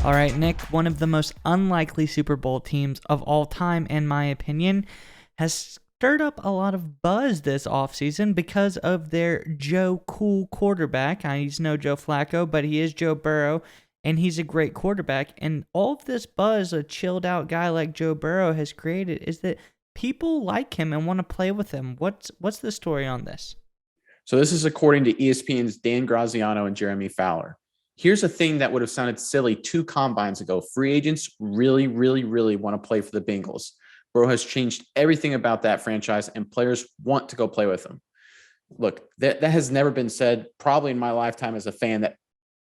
All right, Nick, one of the most unlikely Super Bowl teams of all time, in my opinion, has stirred up a lot of buzz this offseason because of their Joe Cool quarterback. He's no Joe Flacco, but he is Joe Burrow, and he's a great quarterback. And all of this buzz a chilled out guy like Joe Burrow has created is that people like him and want to play with him. What's the story on this? So this is according to ESPN's Dan Graziano and Jeremy Fowler. Here's a thing that would have sounded silly 2 combines ago. Free agents really, really, really want to play for the Bengals. Burrow has changed everything about that franchise, and players want to go play with him. Look, that has never been said, probably in my lifetime as a fan, that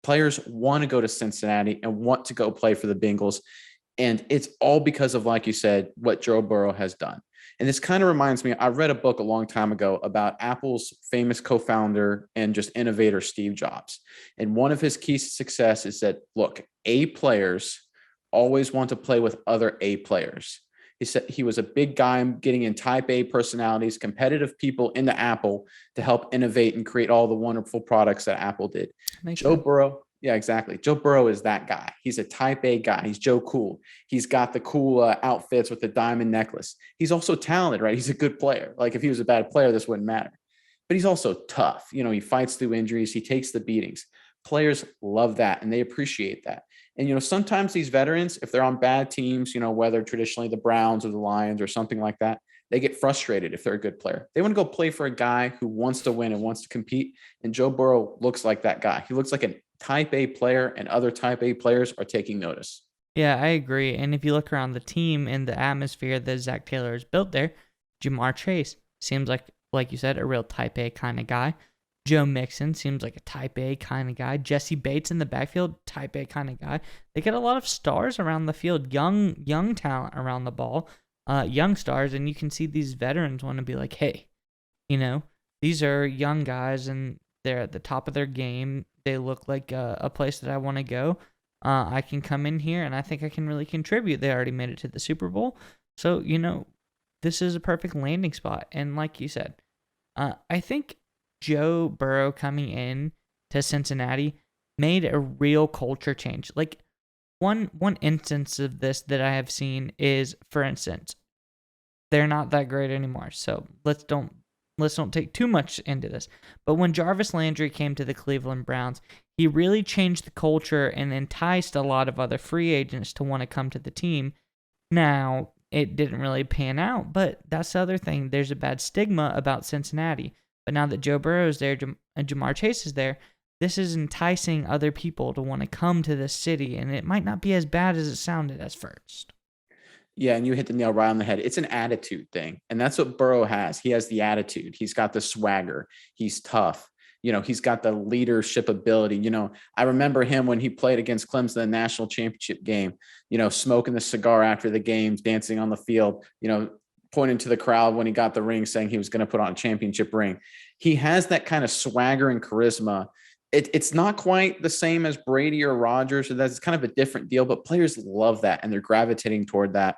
players want to go to Cincinnati and want to go play for the Bengals. And it's all because of, like you said, what Joe Burrow has done. And this kind of reminds me, I read a book a long time ago about Apple's famous co-founder and just innovator, Steve Jobs. And one of his keys to success is that, look, A players always want to play with other A players. He said he was a big guy getting in type A personalities, competitive people into Apple to help innovate and create all the wonderful products that Apple did. Joe Burrow. Yeah, exactly. Joe Burrow is that guy. He's a type A guy. He's Joe Cool. He's got the cool outfits with the diamond necklace. He's also talented, right? He's a good player. Like if he was a bad player, this wouldn't matter. But he's also tough. You know, he fights through injuries. He takes the beatings. Players love that and they appreciate that. And, you know, sometimes these veterans, if they're on bad teams, you know, whether traditionally the Browns or the Lions or something like that, they get frustrated if they're a good player. They want to go play for a guy who wants to win and wants to compete. And Joe Burrow looks like that guy. He looks like a type A player, and other type A players are taking notice. Yeah, I agree. And if you look around the team and the atmosphere that Zach Taylor has built there, Jamar Chase seems like you said, a real type A kind of guy. Joe Mixon seems like a type A kind of guy. Jesse Bates in the backfield, type A kind of guy. They get a lot of stars around the field, young talent around the ball, young stars, and you can see these veterans want to be like, hey, you know, these are young guys and they're at the top of their game. They look like a place that I want to go. I can come in here and I think I can really contribute. They already made it to the Super Bowl. So, you know, this is a perfect landing spot. And like you said, I think Joe Burrow coming in to Cincinnati made a real culture change. Like one instance of this that I have seen is, for instance, they're not that great anymore. So let's don't take too much into this. But when Jarvis Landry came to the Cleveland Browns, he really changed the culture and enticed a lot of other free agents to want to come to the team. Now, it didn't really pan out, but that's the other thing. There's a bad stigma about Cincinnati. But now that Joe Burrow is there and Jamar Chase is there, this is enticing other people to want to come to this city, and it might not be as bad as it sounded at first. Yeah, and you hit the nail right on the head. It's an attitude thing, and that's what Burrow has. He has the attitude. He's got the swagger. He's tough. You know, he's got the leadership ability. You know, I remember him when he played against Clemson in the national championship game, you know, smoking the cigar after the games, dancing on the field, you know, pointing to the crowd when he got the ring, saying he was going to put on a championship ring. He has that kind of swagger and charisma. It's not quite the same as Brady or Rodgers. So that's kind of a different deal, but players love that and they're gravitating toward that.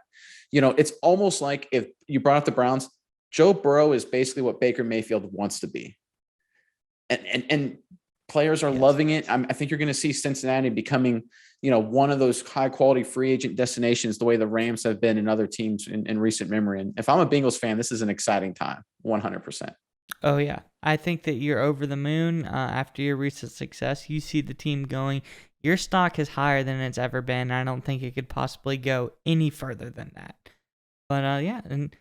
You know, it's almost like if you brought up the Browns, Joe Burrow is basically what Baker Mayfield wants to be. And players are loving it. I think you're going to see Cincinnati becoming, you know, one of those high quality free agent destinations, the way the Rams have been in other teams in recent memory. And if I'm a Bengals fan, this is an exciting time, 100%. Oh, yeah. I think that you're over the moon after your recent success. You see the team going. Your stock is higher than it's ever been. I don't think it could possibly go any further than that. But, yeah, and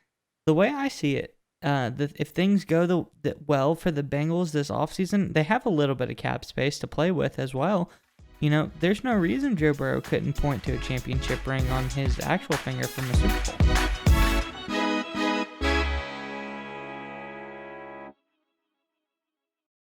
the way I see it, if things go well for the Bengals this offseason, they have a little bit of cap space to play with as well. You know, there's no reason Joe Burrow couldn't point to a championship ring on his actual finger from the Super Bowl.